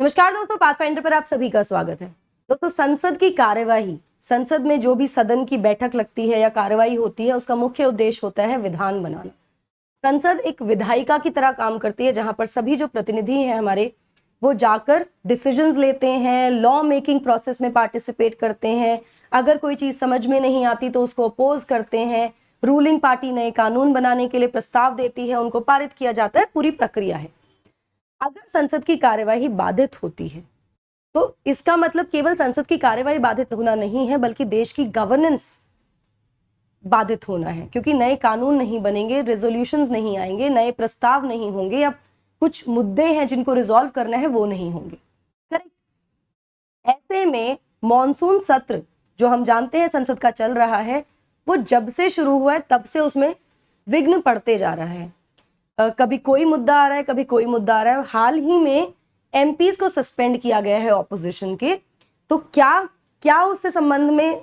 नमस्कार दोस्तों, पाथफाइंडर पर आप सभी का स्वागत है। दोस्तों, संसद की कार्यवाही, संसद में जो भी सदन की बैठक लगती है या कार्यवाही होती है, उसका मुख्य उद्देश्य होता है विधान बनाना। संसद एक विधायिका की तरह काम करती है, जहां पर सभी जो प्रतिनिधि हैं हमारे, वो जाकर डिसीजंस लेते हैं, लॉ मेकिंग प्रोसेस में पार्टिसिपेट करते हैं। अगर कोई चीज समझ में नहीं आती तो उसको अपोज करते हैं। रूलिंग पार्टी नए कानून बनाने के लिए प्रस्ताव देती है, उनको पारित किया जाता है, पूरी प्रक्रिया है। अगर संसद की कार्यवाही बाधित होती है तो इसका मतलब केवल संसद की कार्यवाही बाधित होना नहीं है, बल्कि देश की गवर्नेंस बाधित होना है, क्योंकि नए कानून नहीं बनेंगे, रेजोल्यूशंस नहीं आएंगे, नए प्रस्ताव नहीं होंगे, या कुछ मुद्दे हैं जिनको रिजॉल्व करना है वो नहीं होंगे। करेक्ट। ऐसे में मॉनसून सत्र जो हम जानते हैं संसद का चल रहा है, वो जब से शुरू हुआ है तब से उसमें विघ्न पड़ते जा रहा है। कभी कोई मुद्दा आ रहा है, कभी कोई मुद्दा आ रहा है। हाल ही में एमपीज को सस्पेंड किया गया है ऑपोजिशन के। तो क्या उससे संबंध में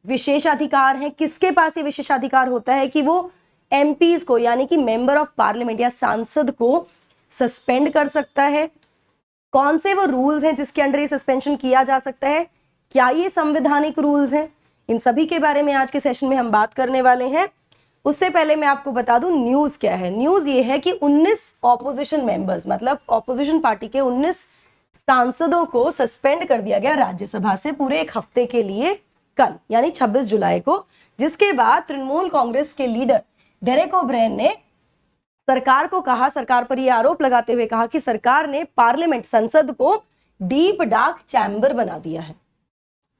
विशेषाधिकार है? किसके पास ये विशेषाधिकार होता है कि वो एमपीज को, यानी कि मेंबर ऑफ पार्लियामेंट या सांसद को सस्पेंड कर सकता है? कौन से वो रूल्स हैं जिसके अंडर ये सस्पेंशन किया जा सकता है? क्या ये संवैधानिक रूल्स हैं? इन सभी के बारे में आज के सेशन में हम बात करने वाले हैं। उससे पहले मैं आपको बता दूं न्यूज क्या है। न्यूज ये है कि 19 ऑपोजिशन मेंबर्स, मतलब ऑपोजिशन पार्टी के 19 सांसदों को सस्पेंड कर दिया गया राज्यसभा से पूरे एक हफ्ते के लिए, कल यानी 26 जुलाई को। जिसके बाद तृणमूल कांग्रेस के लीडर डेरेक ओब्रायन ने सरकार को कहा, सरकार पर यह आरोप लगाते हुए कहा कि सरकार ने पार्लियामेंट, संसद को डीप डार्क चैम्बर बना दिया है,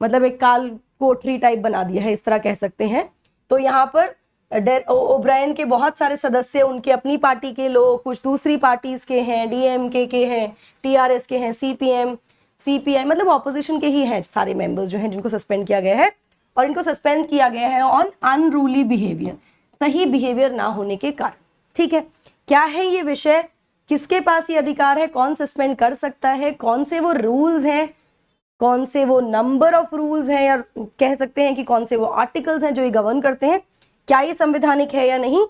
मतलब एक काल कोठरी टाइप बना दिया है, इस तरह कह सकते हैं। तो यहाँ पर ओब्रायन के बहुत सारे सदस्य, उनके अपनी पार्टी के लोग, कुछ दूसरी पार्टीज के हैं, डीएमके के हैं, टीआरएस के हैं, सीपीएम, सीपीआई, मतलब ऑपोजिशन के ही हैं सारे मेंबर्स जो हैं जिनको सस्पेंड किया गया है। और इनको सस्पेंड किया गया है ऑन अनरूली बिहेवियर, सही बिहेवियर ना होने के कारण। ठीक है, क्या है ये विषय, किसके पास ये अधिकार है, कौन सस्पेंड कर सकता है, कौन से वो रूल्स हैं, कौन से वो नंबर ऑफ रूल्स हैं, या कह सकते हैं कि कौन से वो आर्टिकल्स हैं जो ये गवर्न करते हैं, क्या ये संवैधानिक है या नहीं,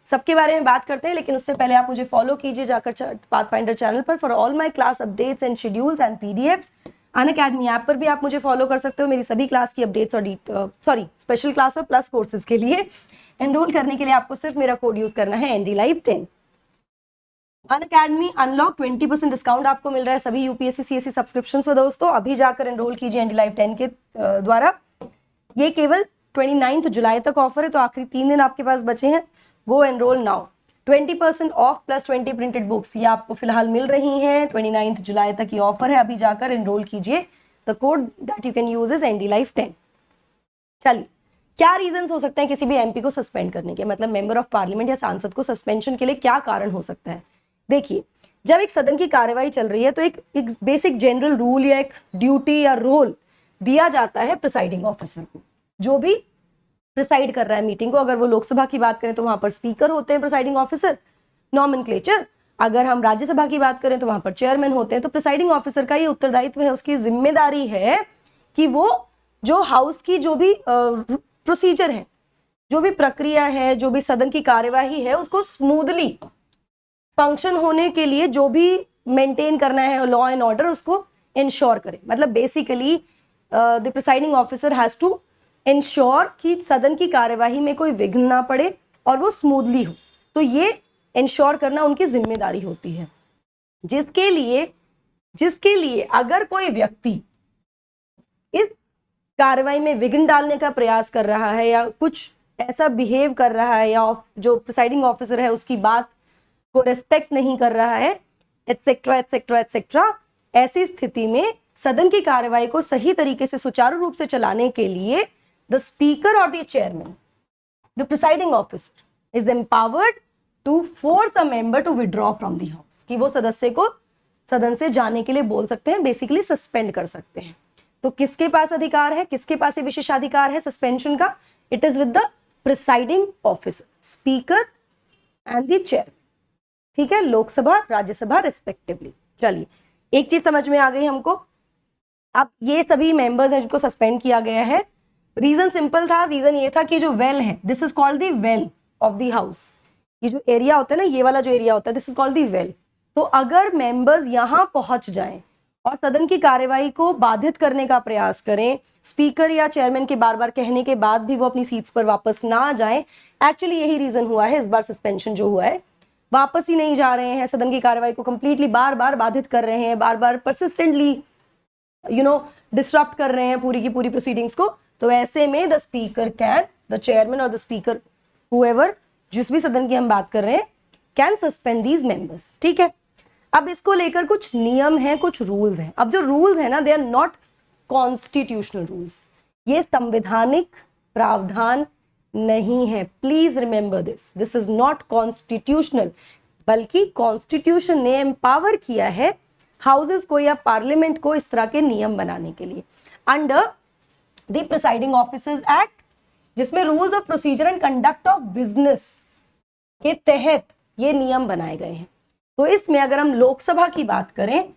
सबके बारे में बात करते हैं। लेकिन उससे पहले आप मुझे फॉलो कीजिए जाकर पाथफाइंडर चैनल पर for all my class updates and schedules and PDFs. Unacademy app पर भी आप मुझे फॉलो कर सकते हो मेरी सभी क्लास की अपडेट्स और स्पेशल क्लास और प्लस कोर्सेज के लिए। एनरोल करने के लिए आपको सिर्फ मेरा कोड यूज करना है NDLive10। अनअकैडमी अनलॉक 20% डिस्काउंट आपको मिल रहा है सभी यूपीएससी सीएससी सब्सक्रिप्शंस पर। दोस्तों, अभी जाकर एनरोल कीजिए NDLive10 के द्वारा। ये केवल 29 जुलाई तक ऑफर है, तो आखिरी 3 दिन आपके पास बचे हैं। Go enroll now. 20% off plus 20 printed books ये आपको फिलहाल मिल रही हैं। 29 जुलाई तक ये ऑफर है, अभी जाकर एनरोल कीजिए। The code that you can use is NDLive10। चलिए, क्या रीजंस हो सकते हैं किसी भी एमपी को सस्पेंड करने के, मतलब मेंबर ऑफ पार्लियामेंट या सांसद को सस्पेंशन के लिए क्या कारण हो सकता है? देखिए, जब एक सदन की कार्यवाही चल रही है तो एक बेसिक जनरल रूल या एक ड्यूटी या रोल दिया जाता है प्रिसाइडिंग ऑफिसर को, जो भी प्रिसाइड कर रहा है मीटिंग को। अगर वो लोकसभा की बात करें तो वहां पर स्पीकर होते हैं प्रिसाइडिंग ऑफिसर, नॉमेनक्लेचर। अगर हम राज्यसभा की बात करें तो वहां पर चेयरमैन होते हैं। तो प्रिसाइडिंग ऑफिसर का ये उत्तरदायित्व है, उसकी जिम्मेदारी है कि वो जो हाउस की जो भी प्रोसीजर है, जो भी प्रक्रिया है, जो भी सदन की कार्यवाही है, उसको स्मूथली फंक्शन होने के लिए जो भी मेंटेन करना है लॉ एंड ऑर्डर, उसको इंश्योर करे। मतलब basically the presiding officer has to ensure कि सदन की कार्यवाही में कोई विघ्न ना पड़े और वो स्मूथली हो। तो ये इंश्योर करना उनकी जिम्मेदारी होती है। जिसके लिए अगर कोई व्यक्ति इस कार्रवाई में विघ्न डालने का प्रयास कर रहा है या कुछ ऐसा बिहेव कर रहा है, या जो प्रिसाइडिंग ऑफिसर है उसकी बात को रेस्पेक्ट नहीं कर रहा है, एटसेट्रा एटसेट्रा एटसेट्रा, ऐसी स्थिति में सदन की कार्यवाही को सही तरीके से सुचारू रूप से चलाने के लिए द स्पीकर और the chairman, the presiding officer is empowered to force a member to withdraw from the house, कि वो सदस्य को सदन से जाने के लिए बोल सकते हैं, बेसिकली सस्पेंड कर सकते हैं। तो किसके पास अधिकार है, किसके पास ये विशेषाधिकार है सस्पेंशन का? It is with the presiding officer, speaker and the chair. ठीक है, लोकसभा राज्यसभा रिस्पेक्टिवली। चलिए, एक चीज समझ में आ गई हमको। अब ये सभी मेंबर्स हैं जिनको सस्पेंड किया गया है। रीजन सिंपल था, रीजन ये था कि जो वेल है, this is called the well of the house. ये जो एरिया होता है ना, ये वाला जो एरिया होता है, this is called the well. तो अगर मेंबर्स यहां पहुंच जाएं और सदन की कार्यवाही को बाधित करने का प्रयास करें, स्पीकर या चेयरमैन के बार बार कहने के बाद भी वो अपनी सीट्स पर वापस ना जाएं, एक्चुअली यही रीजन हुआ है इस बार सस्पेंशन जो हुआ है, वापस ही नहीं जा रहे हैं, सदन की कार्यवाही को कंप्लीटली बार बार बाधित कर रहे हैं, बार बार परसिस्टेंटली डिस्टर्ब कर रहे हैं पूरी की पूरी प्रोसीडिंग्स को, तो ऐसे में the speaker can, the chairman और द स्पीकर हुएवर, जिस भी सदन की हम बात कर रहे हैं, कैन सस्पेंड दीज मेंबर्स। ठीक है, अब इसको लेकर कुछ नियम हैं, कुछ रूल्स हैं। अब जो रूल्स हैं ना, they are not constitutional rules, ये संवैधानिक प्रावधान नहीं है। Please remember this, this is not constitutional, बल्कि कॉन्स्टिट्यूशन ने एम्पावर किया है हाउसेस को या पार्लियामेंट को इस तरह के नियम बनाने के लिए under the presiding officers act, जिसमें rules of procedure and conduct of business के तहत ये नियम बनाए गए हैं। तो इसमें अगर हम लोकसभा की बात करें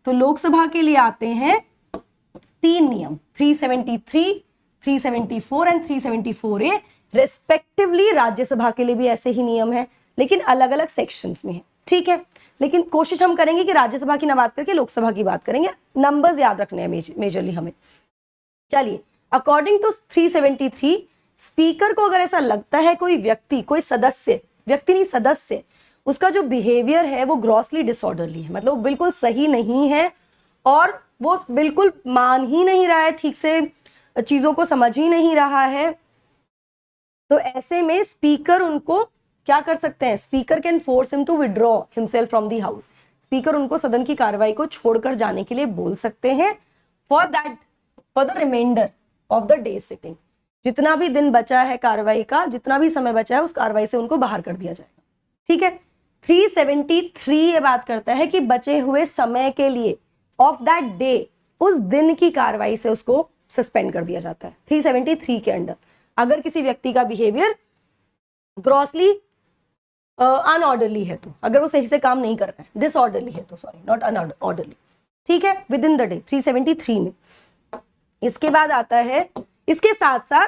तो लोकसभा के लिए आते हैं 3 नियम, 373, 374 एंड 374A। रेस्पेक्टिवली राज्यसभा के लिए भी ऐसे ही नियम है, लेकिन अलग अलग सेक्शंस में है। ठीक है, लेकिन कोशिश हम करेंगे कि राज्यसभा की ना बात करके लोकसभा की बात करेंगे, नंबर्स याद रखने हैं मेजरली हमें। चलिए, अकॉर्डिंग टू 373, स्पीकर को अगर ऐसा लगता है कोई व्यक्ति, कोई सदस्य, व्यक्ति नहीं सदस्य, उसका जो बिहेवियर है वो ग्रॉसली डिसऑर्डरली है, मतलब वो बिल्कुल सही नहीं है और वो बिल्कुल मान ही नहीं रहा है, ठीक से चीजों को समझ ही नहीं रहा है, तो ऐसे में स्पीकर उनको क्या कर सकते हैं, speaker can force him to withdraw himself from the house. Speaker उनको सदन की कार्रवाई को छोड़कर जाने के लिए बोल सकते हैं for the reminder of the day sitting. जितना भी दिन बचा है कार्रवाई का, जितना भी समय बचा है, उस कार्रवाई से उनको बाहर कर दिया जाएगा। ठीक है, 373 ये बात करता है कि बचे हुए समय के लिए ऑफ दैट डे, उस दिन की कार्रवाई से उसको सस्पेंड कर दिया जाता है। 373 के अंडर अगर किसी व्यक्ति का बिहेवियर ग्रॉसली अनऑर्डरली है, तो अगर वो सही से काम नहीं कर रहा है, डिसऑर्डरली है तो, सॉरी नॉट अनऑर्डरली, ठीक है, विद इन द डे, 373 में। इसके बाद आता है, इसके साथ साथ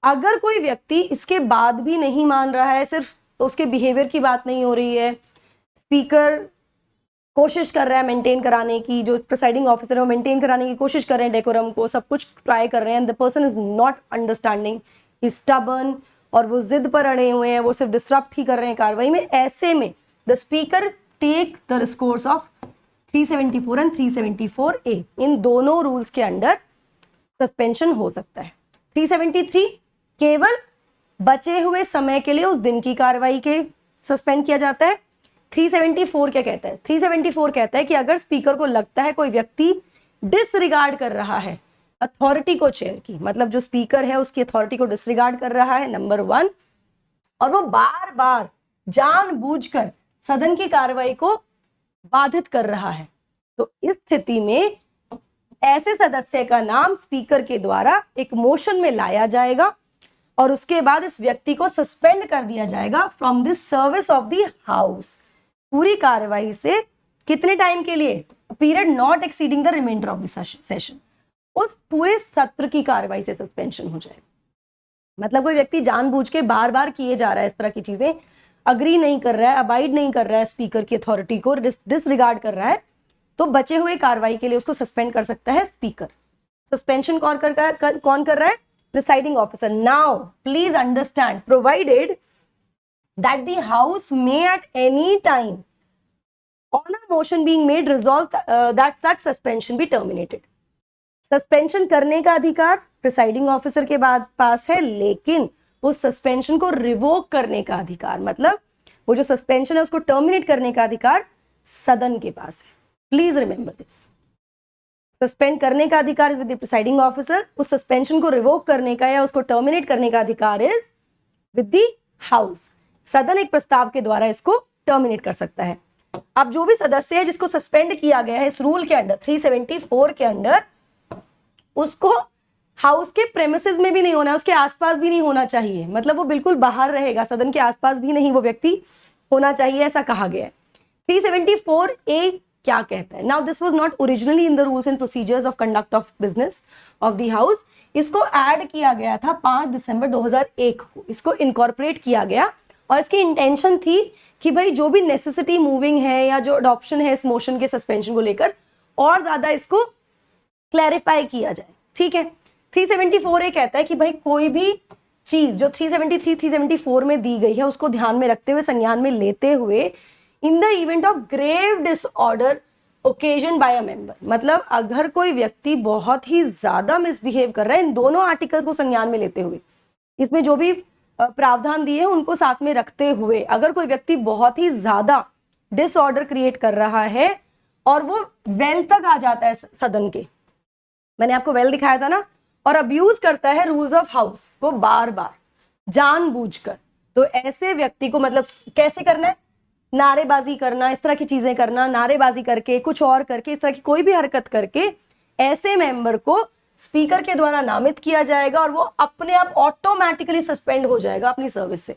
अगर कोई व्यक्ति इसके बाद भी नहीं मान रहा है, सिर्फ तो उसके बिहेवियर की बात नहीं हो रही है, स्पीकर कोशिश कर रहा है मेंटेन कराने की, जो प्रिसाइडिंग ऑफिसर है वो मेंटेन कराने की कोशिश कर रहे हैं, डेकोरम को, सब कुछ ट्राई कर रहे हैं, the person is not understanding, is stubborn, और वो जिद पर अड़े हुए हैं, वो सिर्फ डिस्टर्ब ही कर रहे हैं कार्रवाई में, ऐसे में the speaker take the course of 374 and 374A, इन दोनों रूल्स के अंडर सस्पेंशन हो सकता है। 373 केवल बचे हुए समय के लिए उस दिन की कार्रवाई के सस्पेंड किया जाता है। 374 क्या कहता है, 374 कहता है कि अगर स्पीकर को लगता है कोई व्यक्ति डिसरिगार्ड कर रहा है अथॉरिटी को, चेयर की, मतलब जो स्पीकर है उसकी अथॉरिटी को डिसरिगार्ड कर रहा है, नंबर 1, और वो बार बार जानबूझकर सदन की कार्रवाई को बाधित कर रहा है, तो इस स्थिति में ऐसे सदस्य का नाम स्पीकर के द्वारा एक मोशन में लाया जाएगा और उसके बाद इस व्यक्ति को सस्पेंड कर दिया जाएगा from this service of the house, पूरी कार्रवाई से। कितने टाइम के लिए, period not exceeding the reminder of the session, उस पूरे सत्र की कार्रवाई से सस्पेंशन हो जाएगा। मतलब कोई व्यक्ति जानबूझ के बार बार किए जा रहा है इस तरह की चीजें, अग्री नहीं कर रहा है, अबाइड नहीं कर रहा है स्पीकर की अथॉरिटी को, डिसरिगार्ड कर रहा है, तो बचे हुए कार्रवाई के लिए उसको सस्पेंड कर सकता है स्पीकर। सस्पेंशन कौन कर रहा है, presiding officer. Now please understand, provided that the house may at any time on a motion being made resolve that such suspension be terminated. Suspension करने का अधिकार प्रिसाइडिंग ऑफिसर के पास है, लेकिन उस सस्पेंशन को रिवोक करने का अधिकार, मतलब वो जो सस्पेंशन है उसको टर्मिनेट करने का अधिकार सदन के पास है। प्लीज रिमेंबर दिस, सस्पेंड करने का अधिकार is with the presiding officer, उस सस्पेंशन को रिवोक करने का या उसको टर्मिनेट करने का अधिकार इज विद द हाउस। सदन एक प्रस्ताव के द्वारा इसको टर्मिनेट कर सकता है। अब जो भी सदस्य है जिसको सस्पेंड किया गया है इस रूल के अंडर, 374 के अंडर, उसको हाउस के प्रेमिसेस में भी नहीं होना है, उसके आसपास भी नहीं होना चाहिए, मतलब वो बिल्कुल बाहर रहेगा, सदन के आसपास भी नहीं वो व्यक्ति होना चाहिए, ऐसा कहा गया है। 374A क्या कहता है, now this was not originally in the rules and procedures of conduct of business of the house, इसको ऐड किया गया था 5 दिसंबर 2001 को, इसको इनकॉर्पोरेट किया गया, और इसकी इंटेंशन थी कि भाई जो भी नेसेसिटी मूविंग है या जो अडॉप्शन है इस मोशन के सस्पेंशन को लेकर, और ज्यादा इसको क्लैरिफाई किया जाए। ठीक है, 374 ये कहता है कि भाई कोई भी चीज जो 373 374 में दी गई है उसको ध्यान में रखते हुए, संज्ञान में लेते हुए, in the event of grave disorder occasion by a member, मतलब अगर कोई व्यक्ति बहुत ही ज्यादा मिसबिहेव कर रहा है, इन दोनों आर्टिकल्स को संज्ञान में लेते हुए, इसमें जो भी प्रावधान दिए हैं उनको साथ में रखते हुए, अगर कोई व्यक्ति बहुत ही ज्यादा डिसऑर्डर क्रिएट कर रहा है और वो वेल तक आ जाता है सदन के, मैंने आपको वेल दिखाया था ना, और अब्यूज करता है रूल्स ऑफ हाउस, वो बार बार जानबूझकर, तो ऐसे व्यक्ति को मतलब कैसे करना है, नारेबाजी करना, इस तरह की चीजें करना, नारेबाजी करके, कुछ और करके, इस तरह की कोई भी हरकत करके ऐसे मेंबर को स्पीकर के द्वारा नामित किया जाएगा और वो अपने आप ऑटोमेटिकली सस्पेंड हो जाएगा अपनी सर्विस से।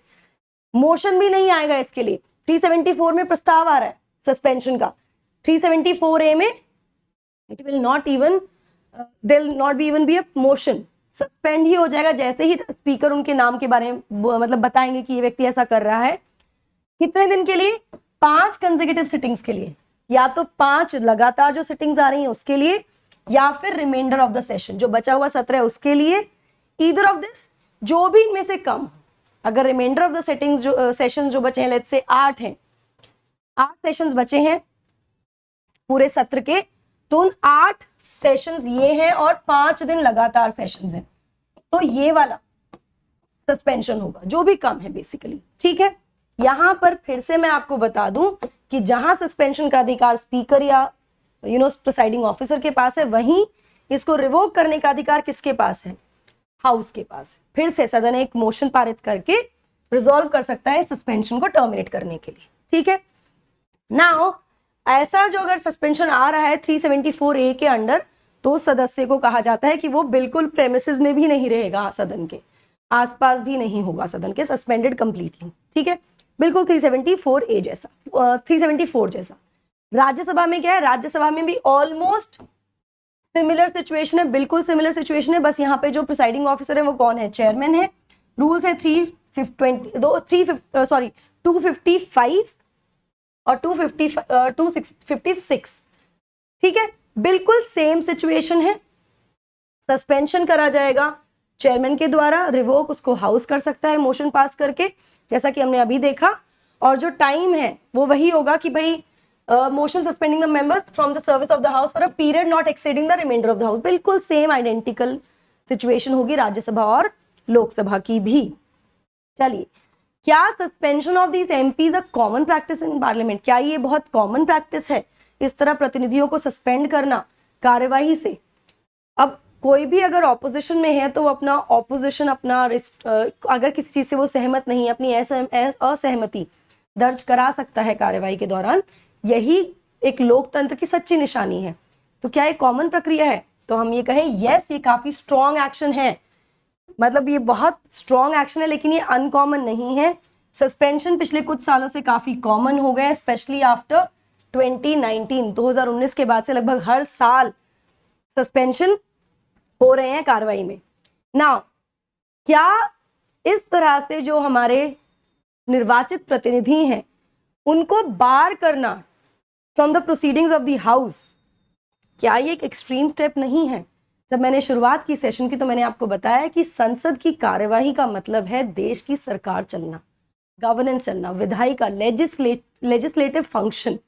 मोशन भी नहीं आएगा इसके लिए। 374 में प्रस्ताव आ रहा है सस्पेंशन का, 374A में it will not even there will not be even be a motion, suspend ही हो जाएगा जैसे ही स्पीकर उनके नाम के बारे में मतलब बताएंगे कि ये व्यक्ति ऐसा कर रहा है। कितने दिन के लिए? 5 कंसेक्यूटिव सिटिंग्स के लिए, या तो 5 लगातार जो सिटिंग्स आ रही हैं उसके लिए, या फिर रिमाइंडर ऑफ द सेशन जो बचा हुआ सत्र है उसके लिए, ईदर ऑफ दिस, जो भी इनमें से कम। अगर रिमाइंडर ऑफ द सेटिंग्स जो सेशंस जो बचे हैं, लेट्स से 8 हैं, 8 सेशंस बचे हैं पूरे सत्र के, तो उन 8 सेशंस ये हैं और 5 दिन लगातार सेशंस हैं, तो ये वाला सस्पेंशन होगा जो भी कम है बेसिकली। ठीक है, यहां पर फिर से मैं आपको बता दूं कि जहां सस्पेंशन का अधिकार स्पीकर या प्रिसाइडिंग ऑफिसर के पास है, वहीं इसको रिवोक करने का अधिकार किसके पास है? हाउस के पास है। फिर से सदन एक मोशन पारित करके रिजॉल्व कर सकता है सस्पेंशन को टर्मिनेट करने के लिए। ठीक है, नाउ ऐसा जो अगर सस्पेंशन आ रहा है 374A के अंडर, तो सदस्य को कहा जाता है कि वो बिल्कुल प्रेमिसेस में भी नहीं रहेगा, सदन के आसपास भी नहीं होगा, सदन के सस्पेंडेड कंप्लीटली। ठीक है, बिल्कुल 374A जैसा, 374 जैसा। राज्यसभा में क्या है? राज्यसभा में भी ऑलमोस्ट सिमिलर सिचुएशन है, बिल्कुल सिमिलर सिचुएशन है, बस यहाँ पे जो प्रिसाइडिंग ऑफिसर है वो कौन है? चेयरमैन है। रूल्स है 255 और 256। ठीक है, बिल्कुल सेम सिचुएशन है। सस्पेंशन करा जाएगा चेयरमैन के द्वारा, रिवोक उसको हाउस कर सकता है मोशन पास करके, जैसा कि हमने अभी देखा, और जो टाइम है वो वही होगा कि भाई motion suspending the members from the service of the house for a period not exceeding the reminder of the house. बिल्कुल सेम आइडेंटिकल सिचुएशन होगी राज्यसभा और लोकसभा की भी। चलिए, क्या suspension of this MPs a common practice in parliament? क्या ये बहुत कॉमन प्रैक्टिस है इस तरह प्रतिनिधियों को सस्पेंड करना कार्यवाही से? अब कोई भी अगर ऑपोजिशन में है तो वो अपना ऑपोजिशन, अपना अगर किसी चीज से वो सहमत नहीं है, अपनी असहमति दर्ज करा सकता है कार्यवाही के दौरान। यही एक लोकतंत्र की सच्ची निशानी है। तो क्या ये कॉमन प्रक्रिया है? तो हम ये कहें यस, ये काफी स्ट्रॉन्ग एक्शन है, मतलब ये बहुत स्ट्रॉन्ग एक्शन है, लेकिन ये अनकॉमन नहीं है। सस्पेंशन पिछले कुछ सालों से काफी कॉमन हो गए, स्पेशली आफ्टर 2019 के बाद से लगभग हर साल सस्पेंशन हो रहे हैं कार्रवाई में। नाउ, क्या इस तरह से जो हमारे निर्वाचित प्रतिनिधि हैं उनको बार करना from the proceedings of the house, क्या ये एक एक्सट्रीम स्टेप नहीं है? जब मैंने शुरुआत की सेशन की तो मैंने आपको बताया कि संसद की कार्यवाही का मतलब है देश की सरकार चलना, गवर्नेंस चलना, विधायी का लेजिस्लेटिव फंक्शन,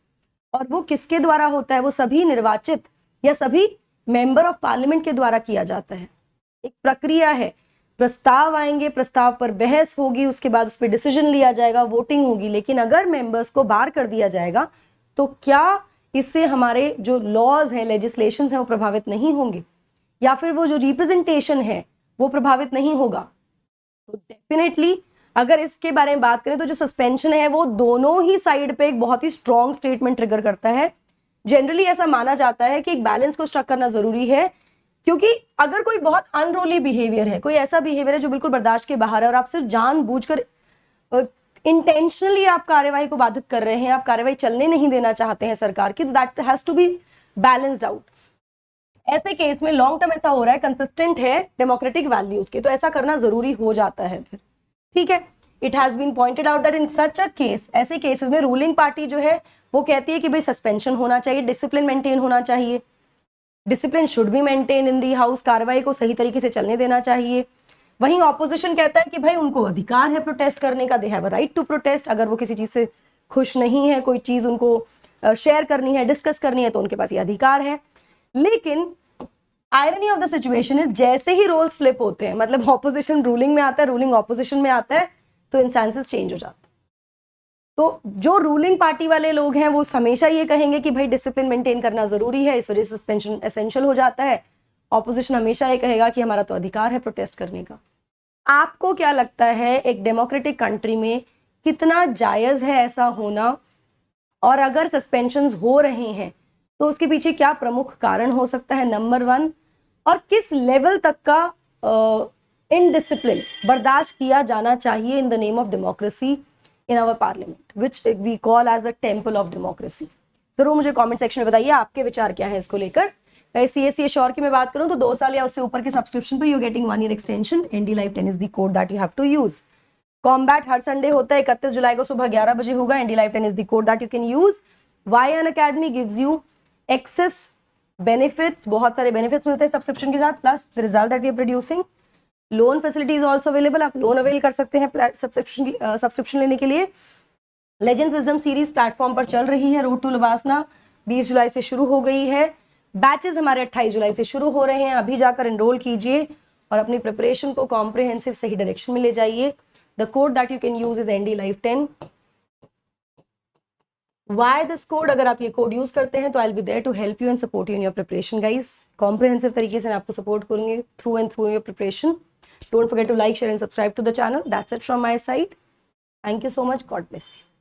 और वो किसके द्वारा होता है? वो सभी निर्वाचित या सभी मेंबर ऑफ पार्लियामेंट के द्वारा किया जाता है। एक प्रक्रिया है, प्रस्ताव आएंगे, प्रस्ताव पर बहस होगी, उसके बाद उस पर डिसीजन लिया जाएगा, वोटिंग होगी। लेकिन अगर मेंबर्स को बाहर कर दिया जाएगा तो क्या इससे हमारे जो लॉज हैं, लेजिस्लेशन हैं, वो प्रभावित नहीं होंगे? या फिर वो जो रिप्रेजेंटेशन है वो प्रभावित नहीं होगा? तो डेफिनेटली अगर इसके बारे में बात करें तो जो सस्पेंशन है वो दोनों ही साइड पे एक बहुत ही स्ट्रॉन्ग स्टेटमेंट ट्रिगर करता है। जनरली ऐसा माना जाता है कि एक बैलेंस को स्ट्रक करना जरूरी है, क्योंकि अगर कोई बहुत अनरोली बिहेवियर है, कोई ऐसा बिहेवियर है जो बिल्कुल बर्दाश्त के बाहर है, और आप सिर्फ जानबूझकर इंटेंशनली आप कार्यवाही को बाधित कर रहे हैं, आप कार्यवाही चलने नहीं देना चाहते हैं सरकार की, तो that has to be balanced out. ऐसे केस में लॉन्ग टर्म ऐसा हो रहा है, कंसिस्टेंट है डेमोक्रेटिक वैल्यूज के, तो ऐसा करना जरूरी हो जाता है फिर। ठीक है, it has been pointed out that in such a case, ऐसे केसेस में रूलिंग पार्टी जो है वो कहती है कि भाई सस्पेंशन होना चाहिए, डिसिप्लिन मेंटेन होना चाहिए, discipline should be maintain in the house, कार्रवाई को सही तरीके से चलने देना चाहिए। वहीं ऑपोजिशन कहता है कि भाई उनको अधिकार है प्रोटेस्ट करने का, they have a right to protest. अगर वो किसी चीज से खुश नहीं है, कोई चीज उनको शेयर करनी है, डिस्कस करनी है, तो उनके पास ये अधिकार है। लेकिन irony of the situation is जैसे ही रोल्स फ्लिप होते हैं, मतलब ऑपोजिशन रूलिंग में आता है, रूलिंग ऑपोजिशन में आता है, तो इंस्टेंसेस चेंज हो जाते हैं। तो जो रूलिंग पार्टी वाले लोग हैं वो हमेशा ये कहेंगे कि भाई डिसिप्लिन मेंटेन करना जरूरी है, इस वजह से सस्पेंशन एसेंशियल हो जाता है। ऑपोजिशन हमेशा ये कहेगा कि हमारा तो अधिकार है प्रोटेस्ट करने का। आपको क्या लगता है एक डेमोक्रेटिक कंट्री में कितना जायज है ऐसा होना, और अगर सस्पेंशंस हो रहे हैं तो उसके पीछे क्या प्रमुख कारण हो सकता है, नंबर 1, और किस लेवल तक का इनडिसिप्लिन बर्दाश्त किया जाना चाहिए in the name of democracy in our parliament which we call as the temple of democracy. जरूर मुझे कमेंट सेक्शन में बताइए आपके विचार क्या है इसको लेकर। CSE श्योर की मैं बात करूं तो 2 साल या उससे ऊपर के सब्सक्रिप्शन पर you getting 1 year extension. ND Live 10 is the code that you have to use. Combat हर संडे होता है, 31 जुलाई को सुबह 11 बजे होगा। ND Live 10 is the code that you can use. YN gives you access benefits, बहुत सारे बेनिफिट्स मिलते हैं सब्सक्रिप्शन के साथ, plus the result that we are producing. Loan facility is also available, आप लोन अवेल कर सकते हैं सब्सक्रिप्शन लेने के लिए। लेजेंड्स विजडम सीरीज प्लेटफॉर्म पर चल रही है। रोड टू लबासना 20 जुलाई से शुरू हो गई है। बैचेस हमारे 28 जुलाई से शुरू हो रहे हैं। अभी जाकर एनरोल कीजिए और अपनी प्रिपरेशन को कॉम्प्रिहेंसिव सही डायरेक्शन में ले जाइए। The code that you can use is ND Live 10। Why this code? अगर आप ये कोड यूज करते हैं तो I'll be there to help you and support you in your preparation, guys. Comprehensive तरीके से मैं आपको सपोर्ट करूंगी through and through your preparation. Don't forget to like, share and subscribe to the channel. That's it from my side. Thank you so much. God bless you.